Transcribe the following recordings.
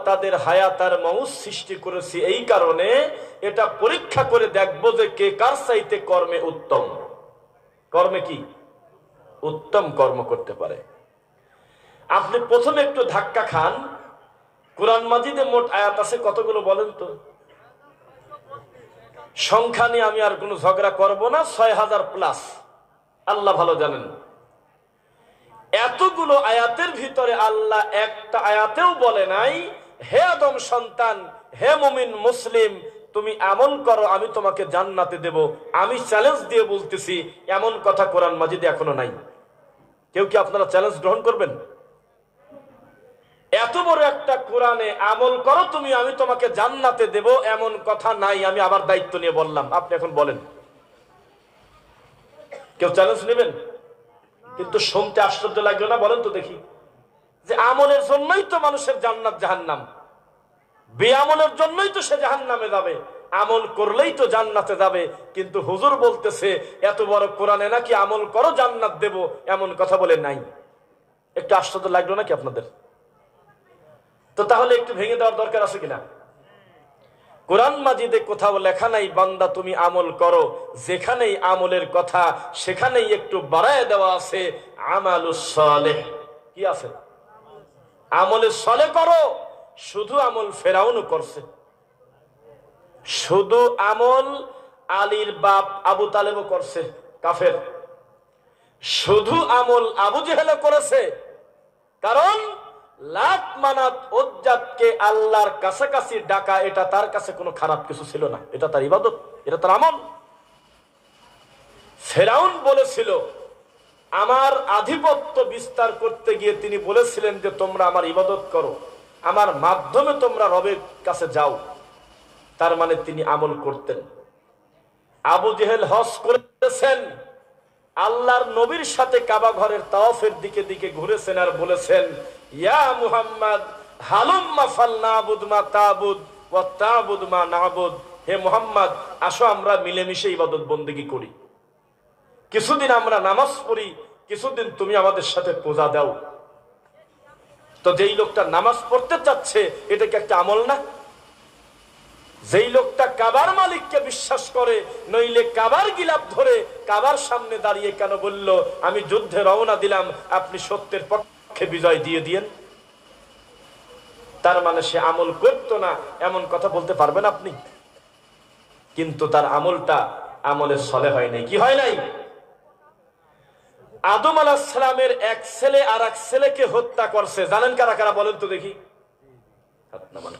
তাদের হায়াত আর মউত সৃষ্টি করেছি এই কারণে এটা পরীক্ষা করে দেখবো যে কে কার চাইতে কর্মে উত্তম, কর্মে কি উত্তম কর্ম করতে পারে। আপনি প্রথমে একটু ধাক্কা খান, কোরআন মাজিদে মোট আয়াত আছে কতগুলো বলেন তো? সংখ্যা নিয়ে আমি আর কোনো ঝগড়া করব না, ৬,০০০ প্লাস, আল্লাহ ভালো জানেন। এতগুলো আয়াতের ভিতরে আল্লাহ একটা আয়াতেও বলে নাই হে আদম সন্তান, হে মুমিন মুসলিম, তুমি আমল করো আমি তোমাকে জান্নাতে দেব। আমি চ্যালেঞ্জ দিয়ে বলতেছি এমন কথা কোরআন মাজিদে এখনো নাই। কেউ কি আপনারা চ্যালেঞ্জ গ্রহণ করবেন? এত বড় একটা কোরআনে আমল করো তুমি আমি তোমাকে জান্নাতে দেব এমন কথা নাই। আমি আবার দায়িত্ব নিয়ে বললাম, আপনি এখন বলেন কেউ চ্যালেঞ্জ নেবেন? কিন্তু শুনতে আশ্চর্য লাগলো না? বলেন তো দেখি, যে আমলের জন্যই তো মানুষের জান্নাত জাহান্নাম, বেআমলের জন্যই তো সে জাহান্নামে যাবে, আমল করলেই তো জান্নাতে যাবে। কিন্তু হুজুর বলতেছে এত বড় কোরআনে নাকি আমল করো জান্নাত দেব এমন কথা বলে নাই। একটু আশ্চর্য লাগলো নাকি আপনাদের? তো তাহলে একটু ভেঙে দেওয়ার দরকার আছে কিনা? কোরআন মাজিদে কোথাও লেখা নাই বান্দা তুমি আমল করো, যেখানেই আমলের কথা সেখানেই একটু বাড়ায় দেওয়া আছে আমালুস সালেহ। কি আছে? আমলে সালেহ করো। শুধু আমল ফেরাউনও করছে, শুধু আমল আলীর বাপ আবু তালেবও করছে, কাফের। শুধু আমল আবু জেহেলও করেছে, কারণ লাত মানাত উজ্জাতকে আল্লাহর কাছাকাছি ডাকা এটা তার কাছে কোনো খারাপ কিছু ছিল না, এটা তার ইবাদত, এটা তার আমল। ফেরাউন বলেছিল আমার আধিপত্য বিস্তার করতে গিয়ে তিনি বলেছিলেন যে তোমরা আমার ইবাদত করো, আমার মাধ্যমে তোমরা রবের কাছে যাও। তার মানে তিনি আমল করতেন। আবু জেহেল হজ করেছেন, আল্লাহর নবীর সাথে কাবা ঘরের তাওয়াফের দিকে দিকে ঘুরেছেন আর বলেছেন ইয়া মুহাম্মদ হালুম্মা ফালনাবুদ মা তাবুদ ওয়া তাবুদ মা নাবুদ, হে মুহাম্মদ আসো আমরা মিলেমিশে ইবাদত বন্দেগী করি, কিছুদিন আমরা নামাজ পড়ি, কিছুদিন তুমি আমাদের সাথে পূজা দাও। তো যেই লোকটা নামাজ পড়তে চাচ্ছে এটা কি একটা আমল না? যেই লোকটা কাবার মালিককে বিশ্বাস করে, নইলে কাবার গিলাপ ধরে কাবার সামনে দাঁড়িয়ে কেন বলল আমি যুদ্ধে রওনা দিলাম, আপনি সত্যের পক্ষে বিজয় দিয়ে দিয়েন, তার মানে সে আমল করতো না এমন কথা বলতে পারবেন আপনি? কিন্তু তার আমলটা আমলে সলে হয় নাই। কি হয় নাই? আদম আলাইহিস সালামের এক ছেলে আর এক ছেলেকে হত্যা করছে, জানেন কারা কারা বলেন তো দেখি?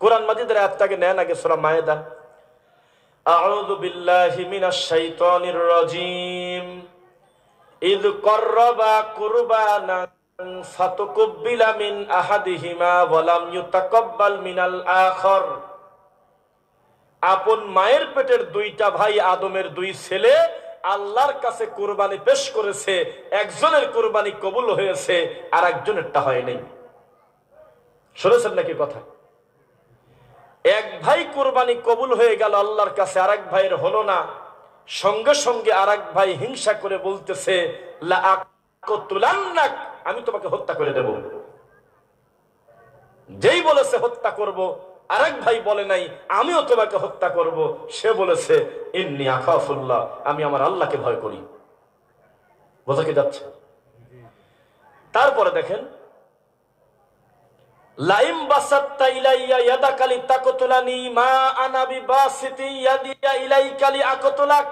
কোরআন মাজিদের আয়াতটাকে নেন আগে, সূরা মায়েদা। আউযু বিল্লাহি মিনাশ শাইতানির রাজীম। ইয ক্বাররাবা কুরবানান ফাতুকুব্বিলা মিন আহাদিহিমা ওয়া লাম ইউতাকাব্বাল মিনাল আখার। আপন মায়ের পেটের দুইটা ভাই আদমের দুই ছেলে আল্লাহর কাছে কুরবানি পেশ করেছে, একজনের কুরবানি কবুল হয়েছে আর একজনেরটা হয় নাই। শুনেছেন নাকি কথা? এক ভাই কুরবানি কবুল হয়ে গেল আল্লাহর কাছে, আরেক ভাইয়ের হলো না। সঙ্গে সঙ্গে আরেক ভাই হিংসা করে বলতেছে লা আকতুলান্নাক, আমি তোমাকে হত্যা করে দেব। যেই বলেছে হত্যা করব, আরেক ভাই বলে নাই আমিও তোমাকে হত্যা করব, সে বলেছে ইন্নী আখাফুল্লাহ, আমি আমার আল্লাহকে ভয় করি। বোঝা কি যাচ্ছে? তারপরে দেখেন লাইম বাসাত্তা ইলাইয়া ইয়াদাকা লিতাকতুলানি মা আনা বিবাসিতি ইয়াদিয়া ইলাইকা লিআকতুলাক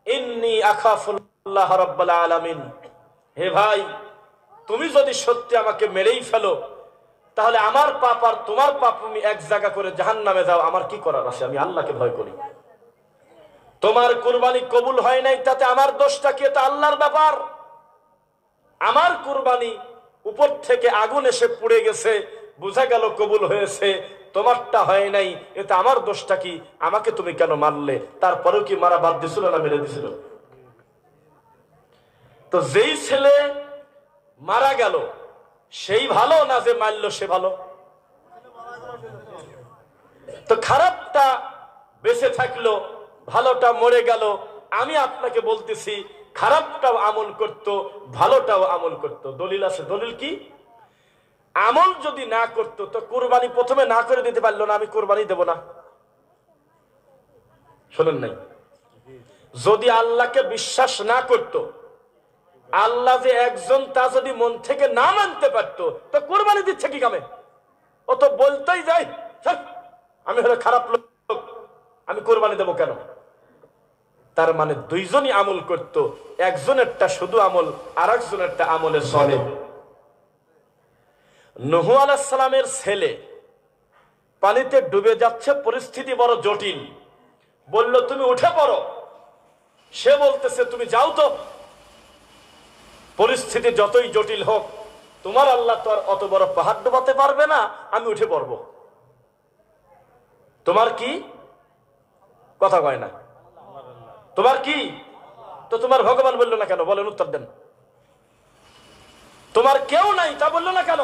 ইন্নী আখাফুল্লাহ রাব্বুল আলামিন। হে ভাই, তুমি যদি সত্যি আমাকে মেরেই ফেলো তাহলে আমার পাপ আর তোমার পাপ তুমি এক জায়গা করে জাহান্নামে যাও, আমার কি করার আছে? আমি আল্লাহকে ভয় করি। তোমার কুরবানি কবুল হয় নাই তাতে আমার দোষটা কি? এটা আল্লাহর ব্যাপার। আমার কুরবানি উপর থেকে আগুন এসে পুড়ে গেছে, বোঝা গেল কবুল হয়েছে, তোমারটা হয় নাই, এটা আমার দোষটা কি? আমাকে তুমি কেন মারলে? তারপরেও কি মারা বাদ দিছিল না মেরে দিছিল? তো যেই ছেলে মারা গেল সেই ভালো না যে মারলো সে ভালো? তো খারাপটা বেঁচে থাকলো, ভালোটা মরে গেল। আমি আপনাকে বলতেছি খারাপটাও আমল করত, ভালোটাও আমল করত। দলিল আছে। দলিল কি? আমল যদি না করতো তো কুরবানি প্রথমে না করে দিতে পারলো না, আমি কুরবানি দেব না। শোনেন নাই, যদি আল্লাহকে বিশ্বাস না করত, আল্লাহ যে একজন তা যদি মন থেকে না মানতে পারতো তো কুরবানি দিচ্ছে কি কামে? ও তো বলতেই যায় আমি হলো খারাপ লোক, আমি কুরবানি দেব কেন? তার মানে দুইজনই আমল করত, একজনেরটা শুধু আমল, আর একজনেরটা আমলে চলে। নূহ আলাইহিস সালামের ছেলে পানিতে ডুবে যাচ্ছে, পরিস্থিতি বড় জটিল, বলল তুমি উঠে পড়ো। সে বলতেছে তুমি যাও তো, পরিস্থিতি যতই জটিল হোক তোমার আল্লাহ তো আর অত বড় পাহাড় ডোবাতে পারবে না, আমি উঠে পড়ব। তোমার কি কথা কয় না? তোমার কি? তো তোমার ভগবান বললো না কেন? বলেন, উত্তর দেন। তোমার কেউ নাই তা বললো না কেন?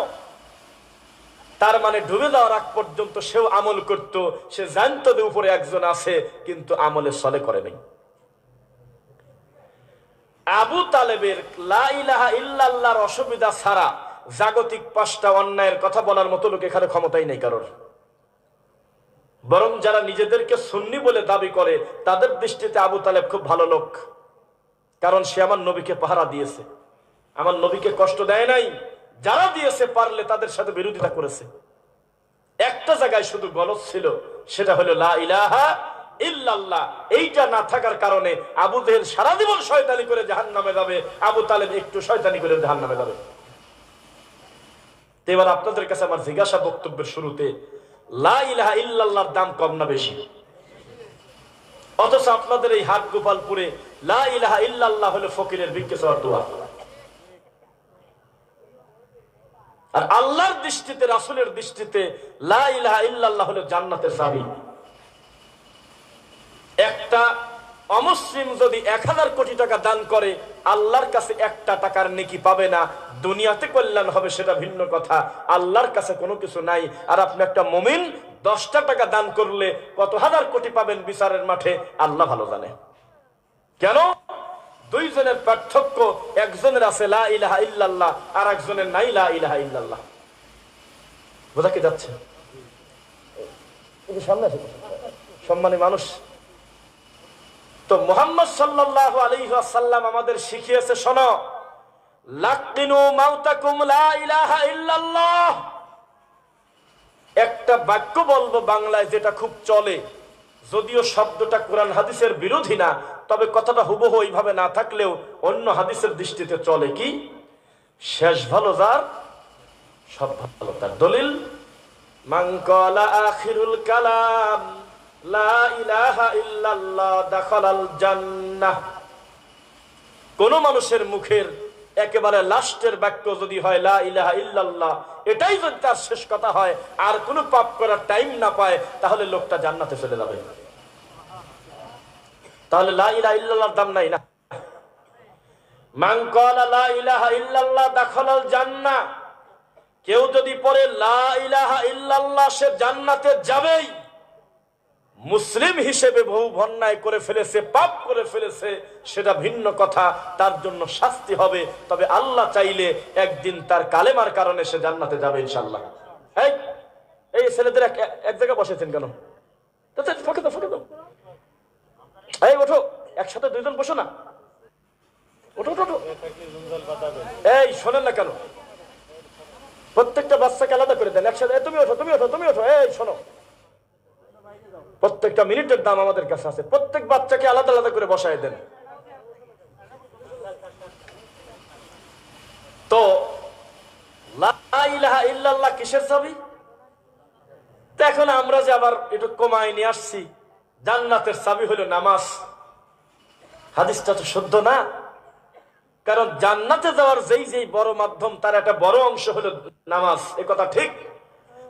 তার মানে ডুবে যাওয়ার আগ পর্যন্ত সেও আমল করত, সে জানতো যে উপরে একজন আছে, কিন্তু আমলে চলে করে নাই। আবু তালেবের লা ইলাহা ইল্লাল্লাহর অসুবিধা ছাড়া জাগতিক 5টা অন্যায়ের কথা বলার মতো লোক এখানে ক্ষমতাই নেই কারোর। বরং যারা নিজেদেরকে সুন্নি বলে দাবি করে তাদের দৃষ্টিতে আবু তালেব খুব ভালো লোক, কারণ সে আমার নবীকে পাহারা দিয়েছে, আমার নবীকে কষ্ট দেয় নাই। যারা দিয়েছে পারলে তাদের সাথে বিরোধিতা করেছে। একটা জায়গায় শুধু গলদ ছিল, সেটা হলো লা ইলাহা ইল্লাল্লাহ। এইটা না থাকার কারণে আবু জেহেল সারা জীবন শয়তানি করে জাহান্নামে যাবে, আবু তালেব একটু শয়তানি করে জাহান্নামে যাবে। এবার আপনাদের কাছে আমার জিজ্ঞাসা বক্তব্যের শুরুতে, লা ইলাহা ইল্লাল্লাহর দাম কম না বেশি? অথচ আপনাদের এই হাট গোপালপুরে লা ইলাহা ইল্লাল্লাহ হলো ফকিরের ভিক্ষে চাওয়ার দোয়া। আর আল্লাহর দৃষ্টিতে, রাসূলের দৃষ্টিতে লা ইলাহা ইল্লাল্লাহ হলো জান্নাতের চাবি। একটা অমুসলিম যদি 1000 কোটি টাকা দান করে আল্লাহর কাছে 1টা টাকার নেকি পাবে না। দুনিয়াতে কল্যাণ হবে সেটা ভিন্ন কথা, আল্লাহর কাছে কোনো কিছু নাই। আর আপনি একটা মুমিন 10টা টাকা দান করলে কত হাজার কোটি পাবেন বিচারের মাঠে, আল্লাহ ভালো জানে। কেন? দুইজনের পার্থক্য, একজনের আছে লা ইলাহা ইল্লাল্লাহ, আর একজনের নাই লা ইলাহা ইল্লাল্লাহ। বোঝা কি যাচ্ছে? সামনে আছে সম্মানী মানুষ। তো মুহাম্মদ সাল্লাল্লাহু আলাইহি ওয়াসাল্লাম আমাদের শিখিয়েছে, শোনো, লাকিনু মাউতাকুম লা ইলাহা ইল্লাল্লাহ। একটা বাক্য বলবো বাংলায় যেটা খুব চলে, যদিও শব্দটা কোরআন হাদিসের বিরোধী না, তবে কথাটা হুবহু এইভাবে না থাকলেও অন্য হাদিসের দৃষ্টিতে চলে। কি? শেষ ভালো যার, সব ভালো তার। দলিল, মান ক্বালা আখিরুল কালাম লা ইলাহা ইল্লাল্লাহ দাখালাল জান্নাহ। কোন মানুষের মুখের একেবারে লাস্টের বাক্য যদি হয় লা ইলাহা ইল্লাল্লাহ, এটাই যদি তার শেষ কথা হয়, আর কোনো পাপ করার টাইম না পায়, তাহলে লোকটা জান্নাতে চলে যাবে। তাহলে লা ইলাহা ইল্লাল্লাহর দাম নাই না? মান ক্বালা লা ইলাহা ইল্লাল্লাহ দাখালাল জান্নাহ, কেউ যদি পড়ে লা ইলাহা ইল্লাল্লাহ, সে জান্নাতে যাবেই। মুসলিম হিসেবে বহু অন্যায় করে ফেলেছে, পাপ করে ফেলেছে, সেটা ভিন্ন কথা, তার জন্য শাস্তি হবে। তবে আল্লাহ চাইলে একদিন তার কালেমার কারণে সে জান্নাতে যাবে ইনশাআল্লাহ। এই ছেলেদের এক জায়গায় বসেছেন কেন? ফাঁকে দাও, ফাঁকে দাও। এই ওঠো, একসাথে দুইজন বসো না, ওঠো ওঠো। এই শোনেন না কেন? প্রত্যেকটা বাচ্চাকে আলাদা করে দেন একসাথে। তুমি ওঠো, তুমি ওঠো, তুমি ওঠো। এই শোনো, প্রত্যেকটা মিনিটের দাম আমাদের কাছে আছে, প্রত্যেক বাচ্চাকে আলাদা আলাদা করে বসায় দেন। তো লা ইলাহা ইল্লাল্লাহ কিসের চাবি? তো এখন আমরা যে আবার একটু কমায় নিয়ে আসছি, জান্নাতের চাবি হলো নামাজ। হাদিসটা তো শুদ্ধ না, কারণ জান্নাতে যাওয়ার যেই যেই বড় মাধ্যম, তার একটা বড় অংশ হলো নামাজ। এ কথা ঠিক।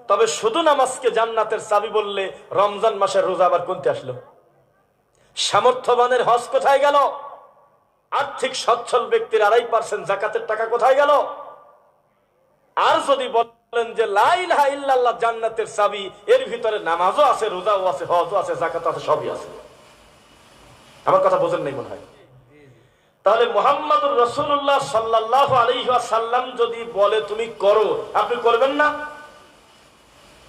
তবে শুধু নামাজকে জান্নাতের চাবি বললে রমজান মাসের রোজা আবার কোনতে আসলো? সামর্থ্যবানের হজ কোথায় গেল? আর্থিক সচ্ছল ব্যক্তির 2.5% জাকাতের টাকা কোথায় গেল? আর যদি বলেন যে লা ইলাহা ইল্লাল্লাহ জান্নাতের চাবি, এর ভিতরে নামাজও আছে, রোজাও আছে, হজও আছে, জাকাতও আছে, সবই আছে। আমার কথা বোঝেন নাই মনে হয়। তাহলে মুহাম্মদুর রাসূলুল্লাহ সাল্লাল্লাহু আলাইহি ওয়াসাল্লাম যদি বলে তুমি করো, আপনি করবেন না?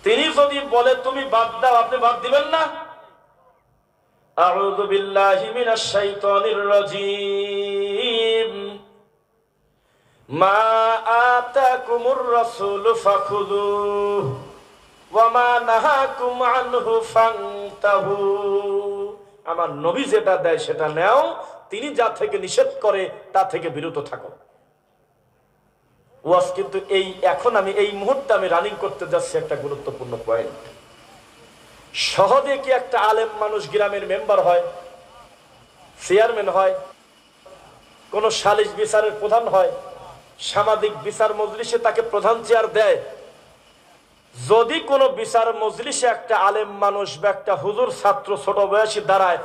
তিনি যদি বলে তুমি বাদ দাও, আপনি বাদ দিবেন না? আউযু বিল্লাহি মিনাশ শাইতানির রাজীম। মা আতাকুমুর রাসূলু ফাখুযুহু ওয়া মা নাহাকুম আনহু ফান্তাহু। আমার নবী যেটা দেয় সেটা নাও, তিনি যা থেকে নিষেধ করে তা থেকে বিরত থাকো। ওয়াজ কিন্তু এখন আমি এই মুহূর্তে আমি রানিং করতে যাচ্ছি একটা গুরুত্বপূর্ণ পয়েন্ট। সহজে কি একটা আলেম মানুষ গ্রামের মেম্বার হয়, চেয়ারম্যান হয়, কোন সালিশ বিচারের প্রধান হয়, সামাজিক বিচার মজলিসে তাকে প্রধান চেয়ার দেয়? যদি কোনো বিচার মজলিসে একটা আলেম মানুষ বা একটা হুজুর ছাত্র ছোট বয়সী দাঁড়ায়,